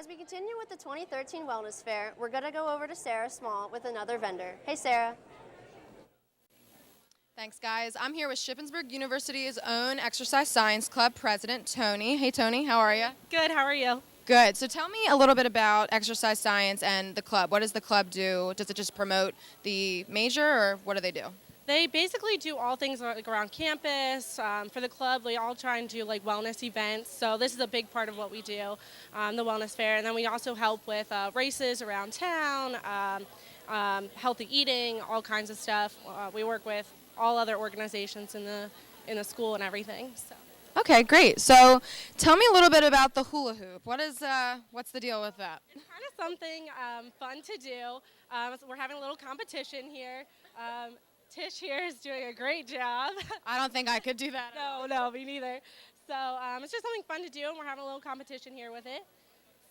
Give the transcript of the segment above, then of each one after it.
As we continue with the 2013 Wellness Fair, we're going to go over to Sarah Small with another vendor. Hey, Sarah. Thanks, guys. I'm here with Shippensburg University's own Exercise Science Club president, Tony. Hey, Tony, how are you? Good, how are you? Good. So tell me a little bit about exercise science and the club. What does the club do? Does it just promote the major, or what do they do? They basically do all things like around campus. For the club, we all try and do like wellness events. So this is a big part of what we do, the wellness fair. And then we also help with races around town, healthy eating, all kinds of stuff. We work with all other organizations in the school and everything. So. Okay, great. So tell me a little bit about the hula hoop. What's the deal with that? It's kind of something fun to do. So we're having a little competition here. Tish here is doing a great job. I don't think I could do that. No, me neither. So it's just something fun to do, and we're having a little competition here with it.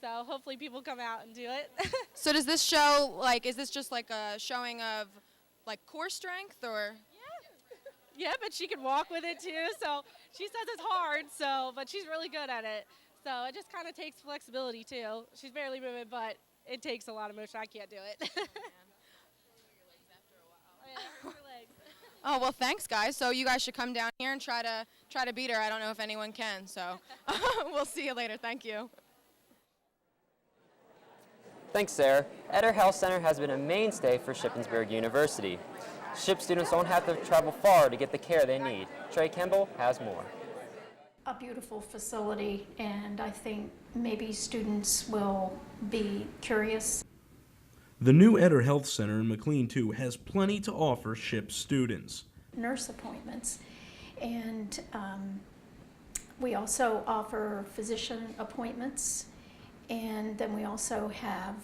So hopefully people come out and do it. So does this show, is this just like a showing of core strength, or? Yeah, but she can walk with it too. So she says it's hard, but she's really good at it. So it just kind of takes flexibility too. She's barely moving, but it takes a lot of motion. I can't do it. Oh, well, thanks, guys. So you guys should come down here and try to beat her. I don't know if anyone can, so we'll see you later. Thank you. Thanks, Sarah. Eder Health Center has been a mainstay for Shippensburg University. SHIP students don't have to travel far to get the care they need. Trey Kimball has more. A beautiful facility, and I think maybe students will be curious. The new Eder Health Center in McLean, too, has plenty to offer SHIP students. Nurse appointments, and we also offer physician appointments, and then we also have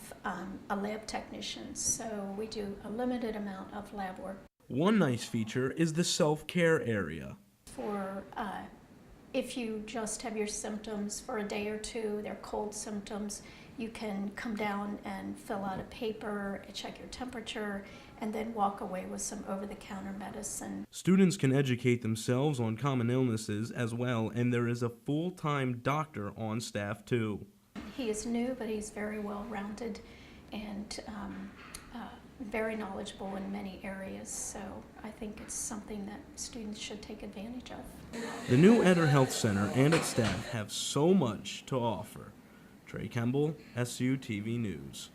a lab technician, so we do a limited amount of lab work. One nice feature is the self-care area. For if you just have your symptoms for a day or two, they're cold symptoms, you can come down and fill out a paper, check your temperature, and then walk away with some over-the-counter medicine. Students can educate themselves on common illnesses as well, and there is a full-time doctor on staff too. He is new, but he's very well-rounded and very knowledgeable in many areas, so I think it's something that students should take advantage of. The new Eder Health Center and its staff have so much to offer. Trey Kimball, SUTV News.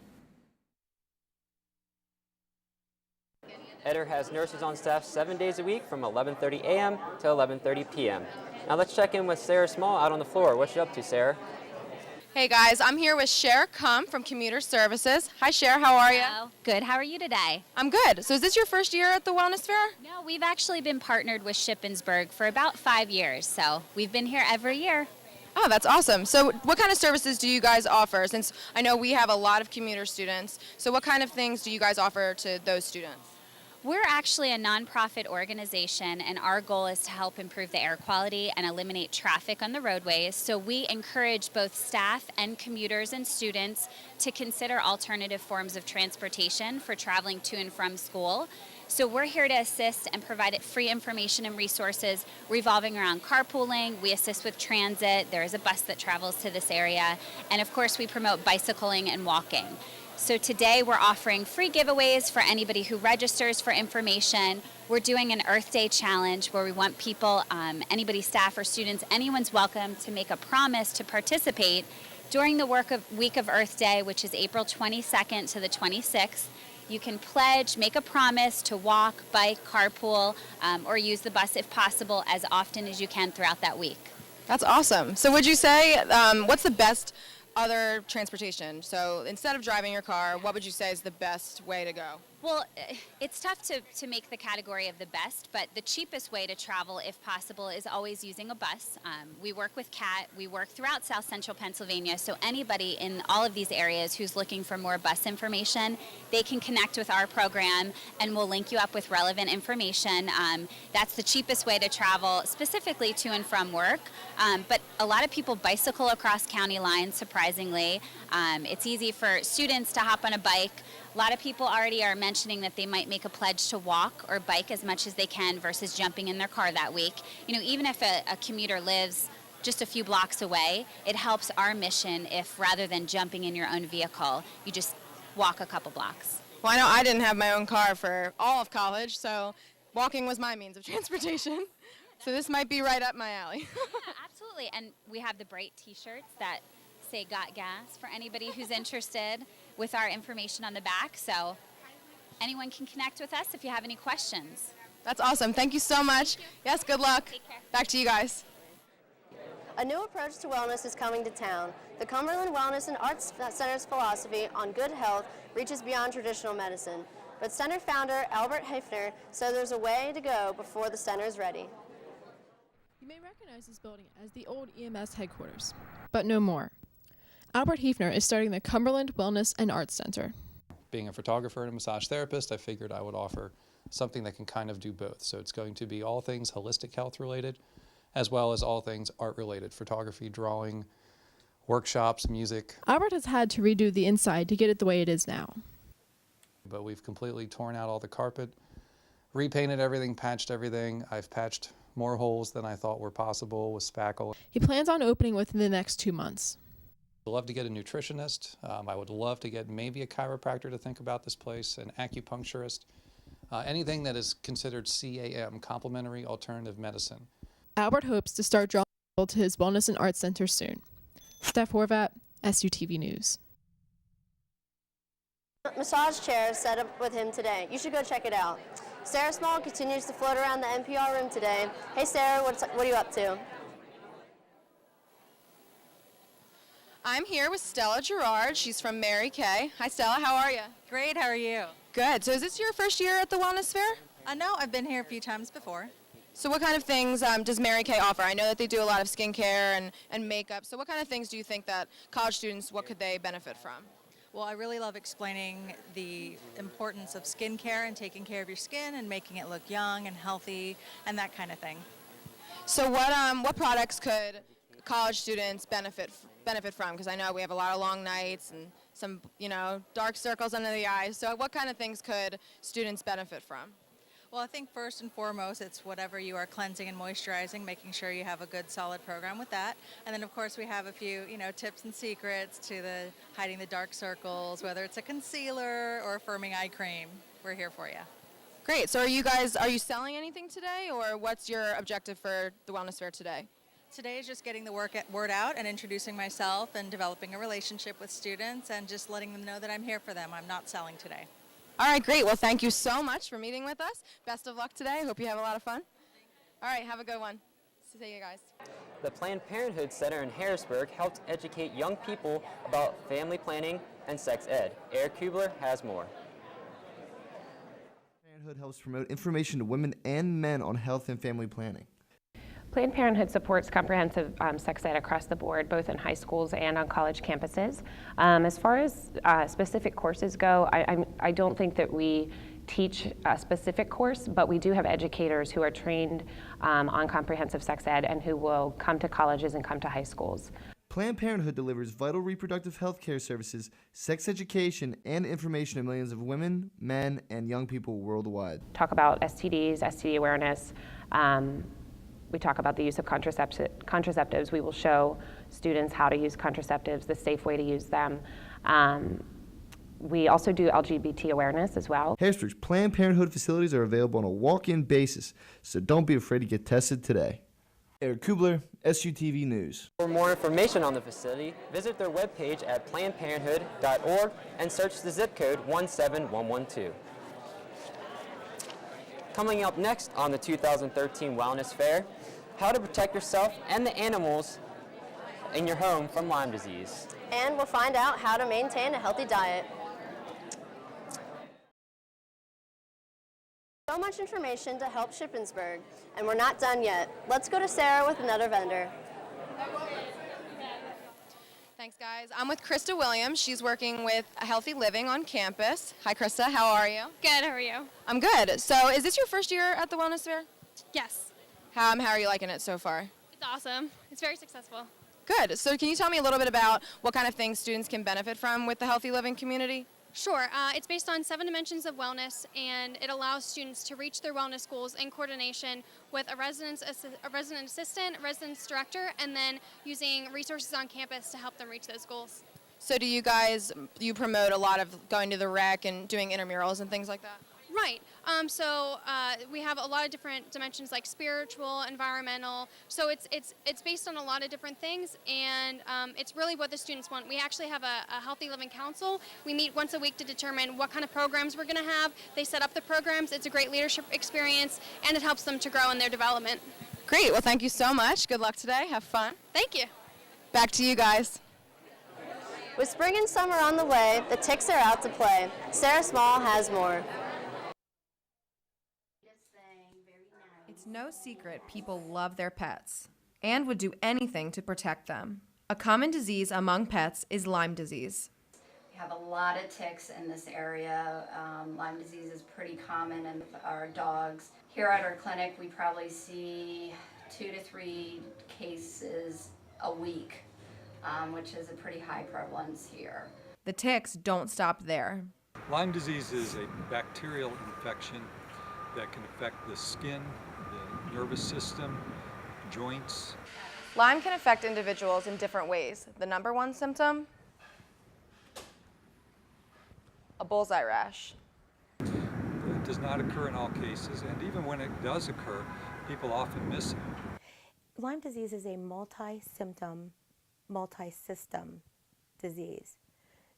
Eder has nurses on staff 7 days a week from 11:30 a.m. to 11:30 p.m. Now let's check in with Sarah Small out on the floor. What's you up to, Sarah? Hey, guys. I'm here with Cher from Commuter Services. Hi, Cher. How are you? Hello. Good. How are you today? I'm good. So is this your first year at the Wellness Fair? No, we've actually been partnered with Shippensburg for about 5 years, so we've been here every year. Oh, that's awesome. So what kind of services do you guys offer? Since I know we have a lot of commuter students, so what kind of things do you guys offer to those students? We're actually a nonprofit organization, and our goal is to help improve the air quality and eliminate traffic on the roadways. So we encourage both staff and commuters and students to consider alternative forms of transportation for traveling to and from school. So we're here to assist and provide free information and resources revolving around carpooling. We assist with transit. There is a bus that travels to this area. And of course, we promote bicycling and walking. So today we're offering free giveaways for anybody who registers for information. We're doing an Earth Day challenge where we want people, anybody, staff or students, anyone's welcome to make a promise to participate during the week of Earth Day, which is April 22nd to the 26th. You can pledge, make a promise to walk, bike, carpool, or use the bus if possible as often as you can throughout that week. That's awesome. So would you say, what's the best other transportation? So instead of driving your car, what would you say is the best way to go? Well, it's tough to make the category of the best, but the cheapest way to travel, if possible, is always using a bus. We work with CAT. We work throughout South Central Pennsylvania, so anybody in all of these areas who's looking for more bus information, they can connect with our program, and we'll link you up with relevant information. That's the cheapest way to travel, specifically to and from work, but a lot of people bicycle across county lines, surprisingly. It's easy for students to hop on a bike. A lot of people already are mentioning that they might make a pledge to walk or bike as much as they can versus jumping in their car that week. You know, even if a commuter lives just a few blocks away. It helps our mission if rather than jumping in your own vehicle, you just walk a couple blocks. Well, I know I didn't have my own car for all of college, so walking was my means of transportation. So this might be right up my alley. Yeah, absolutely. And we have the bright t-shirts that say "Got Gas" for anybody who's interested, with our information on the back. So anyone can connect with us if you have any questions. That's awesome. Thank you so much. Yes, good luck. Take care. Back to you guys. A new approach to wellness is coming to town. The Cumberland Wellness and Arts Center's philosophy on good health reaches beyond traditional medicine. But center founder Albert Hefner said there's a way to go before the center is ready. You may recognize this building as the old EMS headquarters, but no more. Albert Hefner is starting the Cumberland Wellness and Arts Center. Being a photographer and a massage therapist, I figured I would offer something that can kind of do both. So it's going to be all things holistic health related, as well as all things art related: photography, drawing, workshops, music. Albert has had to redo the inside to get it the way it is now. But we've completely torn out all the carpet, repainted everything, patched everything. I've patched more holes than I thought were possible with spackle. He plans on opening within the next 2 months. I'd love to get a nutritionist. I would love to get maybe a chiropractor to think about this place, an acupuncturist, anything that is considered CAM, complementary alternative medicine. Albert hopes to start drawing people to his Wellness and Arts Center soon. Steph Horvat, SUTV News. Massage chairs set up with him today. You should go check it out. Sarah Small continues to float around the NPR room today. Hey Sarah, what are you up to? I'm here with Stella Gerard. She's from Mary Kay. Hi Stella, how are you? Great, how are you? Good. So is this your first year at the Wellness Fair? No, I've been here a few times before. So what kind of things does Mary Kay offer? I know that they do a lot of skincare and makeup. So what kind of things do you think that college students, what could they benefit from? Well, I really love explaining the importance of skincare and taking care of your skin and making it look young and healthy and that kind of thing. So what products could college students benefit from? Because I know we have a lot of long nights and some, dark circles under the eyes. So what kind of things could students benefit from? Well, I think first and foremost, it's whatever you are cleansing and moisturizing, making sure you have a good solid program with that. And then of course we have a few, tips and secrets to the hiding the dark circles, whether it's a concealer or a firming eye cream. We're here for you. Great. So are you selling anything today, or what's your objective for the Wellness Fair today? Today is just getting the word out and introducing myself and developing a relationship with students and just letting them know that I'm here for them. I'm not selling today. All right, great. Well, thank you so much for meeting with us. Best of luck today. Hope you have a lot of fun. All right, have a good one. See you guys. The Planned Parenthood Center in Harrisburg helped educate young people about family planning and sex ed. Eric Kubler has more. Parenthood helps promote information to women and men on health and family planning. Planned Parenthood supports comprehensive sex ed across the board, both in high schools and on college campuses. As far as specific courses go, I don't think that we teach a specific course, but we do have educators who are trained on comprehensive sex ed and who will come to colleges and come to high schools. Planned Parenthood delivers vital reproductive health care services, sex education, and information to millions of women, men, and young people worldwide. Talk about STDs, STD awareness. We talk about the use of contraceptives. We will show students how to use contraceptives, the safe way to use them. We also do LGBT awareness as well. Harrisburg's Planned Parenthood facilities are available on a walk-in basis, so don't be afraid to get tested today. Eric Kubler, SUTV News. For more information on the facility, visit their webpage at plannedparenthood.org and search the zip code 17112. Coming up next on the 2013 Wellness Fair, how to protect yourself and the animals in your home from Lyme disease. And we'll find out how to maintain a healthy diet. So much information to help Shippensburg, and we're not done yet. Let's go to Sarah with another vendor. Thanks, guys. I'm with Krista Williams. She's working with Healthy Living on campus. Hi, Krista. How are you? Good. How are you? I'm good. So is this your first year at the Wellness Fair? Yes. How are you liking it so far? It's awesome. It's very successful. Good. So can you tell me a little bit about what kind of things students can benefit from with the Healthy Living community? Sure. It's based on 7 dimensions of wellness, and it allows students to reach their wellness goals in coordination with a resident assistant, residence director, and then using resources on campus to help them reach those goals. So do you promote a lot of going to the rec and doing intramurals and things like that? Right. We have a lot of different dimensions like spiritual, environmental. So it's based on a lot of different things, and it's really what the students want. We actually have a Healthy Living Council. We meet once a week to determine what kind of programs we're going to have. They set up the programs. It's a great leadership experience, and it helps them to grow in their development. Great. Well, thank you so much. Good luck today. Have fun. Thank you. Back to you guys. With spring and summer on the way, the ticks are out to play. Sarah Small has more. It's no secret people love their pets and would do anything to protect them. A common disease among pets is Lyme disease. We have a lot of ticks in this area. Lyme disease is pretty common in our dogs. Here at our clinic, we probably see 2 to 3 cases a week, which is a pretty high prevalence here. The ticks don't stop there. Lyme disease is a bacterial infection that can affect the skin, the nervous system, joints. Lyme can affect individuals in different ways. The number one symptom? A bullseye rash. It does not occur in all cases, and even when it does occur, people often miss it. Lyme disease is a multi-symptom, multi-system disease.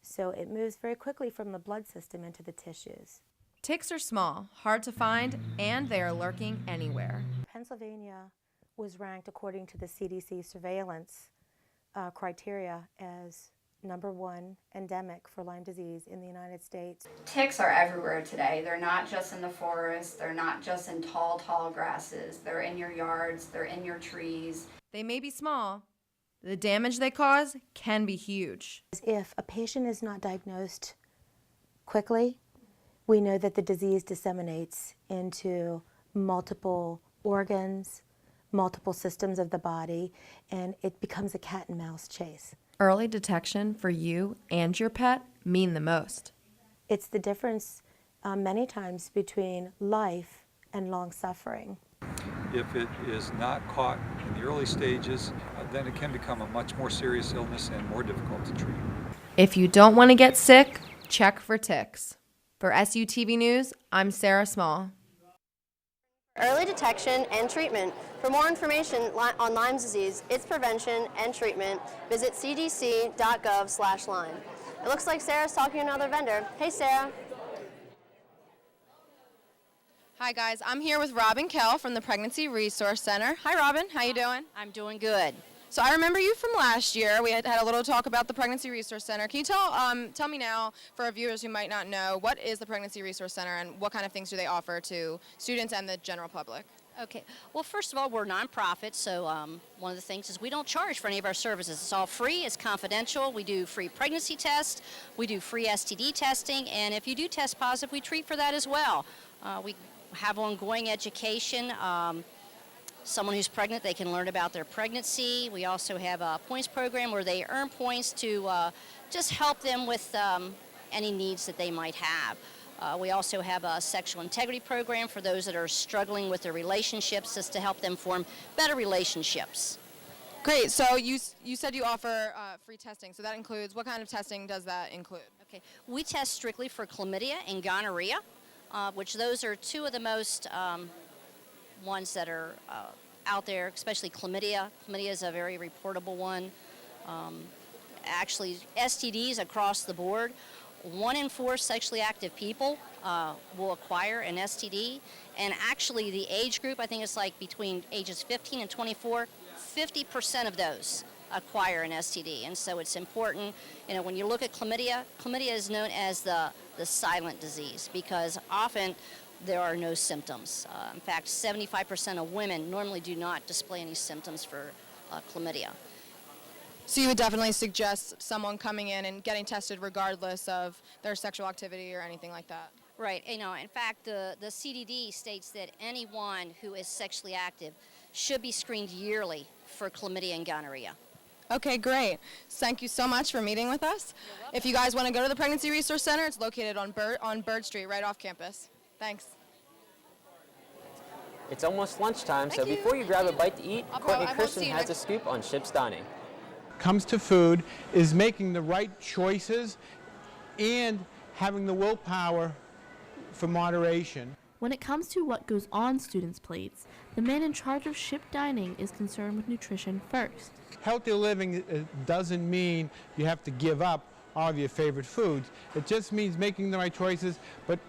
So it moves very quickly from the blood system into the tissues. Ticks are small, hard to find, and they are lurking anywhere. Pennsylvania was ranked according to the CDC surveillance criteria as #1 endemic for Lyme disease in the United States. Ticks are everywhere today. They're not just in the forest, they're not just in tall, tall grasses. They're in your yards, they're in your trees. They may be small. The damage they cause can be huge. If a patient is not diagnosed quickly, we know that the disease disseminates into multiple organs, multiple systems of the body, and it becomes a cat and mouse chase. Early detection for you and your pet mean the most. It's the difference many times between life and long suffering. If it is not caught in the early stages, then it can become a much more serious illness and more difficult to treat. If you don't want to get sick, check for ticks. For SUTV News, I'm Sarah Small. Early detection and treatment. For more information on Lyme disease, its prevention and treatment, visit cdc.gov/Lyme. It looks like Sarah's talking to another vendor. Hey, Sarah. Hi guys, I'm here with Robin Kell from the Pregnancy Resource Center. Hi Robin, how you doing? I'm doing good. So I remember you from last year. We had a little talk about the Pregnancy Resource Center. Can you tell me now, for our viewers who might not know, what is the Pregnancy Resource Center and what kind of things do they offer to students and the general public? Okay. Well, first of all, we're a nonprofit, so one of the things is we don't charge for any of our services. It's all free. It's confidential. We do free pregnancy tests. We do free STD testing, and if you do test positive, we treat for that as well. We have ongoing education. Someone who's pregnant, they can learn about their pregnancy. We also have a points program where they earn points to just help them with any needs that they might have. We also have a sexual integrity program for those that are struggling with their relationships, just to help them form better relationships. Great. So you said you offer free testing. So that includes, what kind of testing does that include? Okay. We test strictly for chlamydia and gonorrhea, which those are two of the most ones that are out there, especially chlamydia. Chlamydia is a very reportable one. Actually, STDs across the board. 1 in 4 sexually active people will acquire an STD. And actually, the age group, I think it's like between ages 15 and 24, 50% of those acquire an STD. And so it's important, when you look at chlamydia, chlamydia is known as the silent disease because often there are no symptoms. In fact, 75% of women normally do not display any symptoms for chlamydia. So you would definitely suggest someone coming in and getting tested regardless of their sexual activity or anything like that? Right. In fact, the CDD states that anyone who is sexually active should be screened yearly for chlamydia and gonorrhea. Okay, great. Thank you so much for meeting with us. If you guys want to go to the Pregnancy Resource Center, it's located on Bird Street, right off campus. Thanks. It's almost lunchtime, so before you grab a bite to eat, Courtney I won't Christian see you has a next- scoop on Ship's Dining. Comes to food is making the right choices and having the willpower for moderation. When it comes to what goes on students' plates, the man in charge of Ship Dining is concerned with nutrition first. Healthy living doesn't mean you have to give up all of your favorite foods. It just means making the right choices, but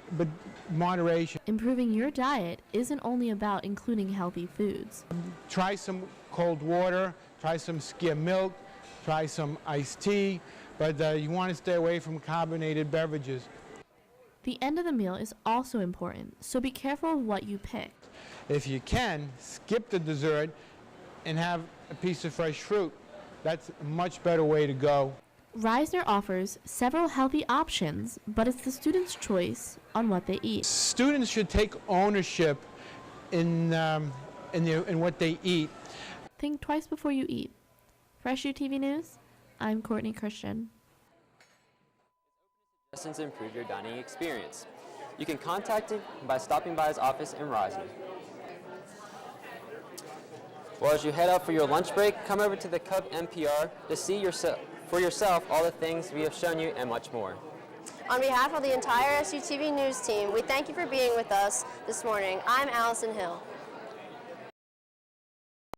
moderation. Improving your diet isn't only about including healthy foods. Try some cold water, try some skim milk, try some iced tea, but you want to stay away from carbonated beverages. The end of the meal is also important, so be careful of what you pick. If you can, skip the dessert and have a piece of fresh fruit. That's a much better way to go. Reisner offers several healthy options, but it's the student's choice on what they eat. Students should take ownership in what they eat. Think twice before you eat. Fresh UTV News, I'm Courtney Christian. Suggestions to improve your dining experience. You can contact him by stopping by his office in Reisner. Well, as you head out for your lunch break, come over to the Cub NPR to see for yourself all the things we have shown you and much more. On behalf of the entire SUTV News team, we thank you for being with us this morning. I'm Allison Hill.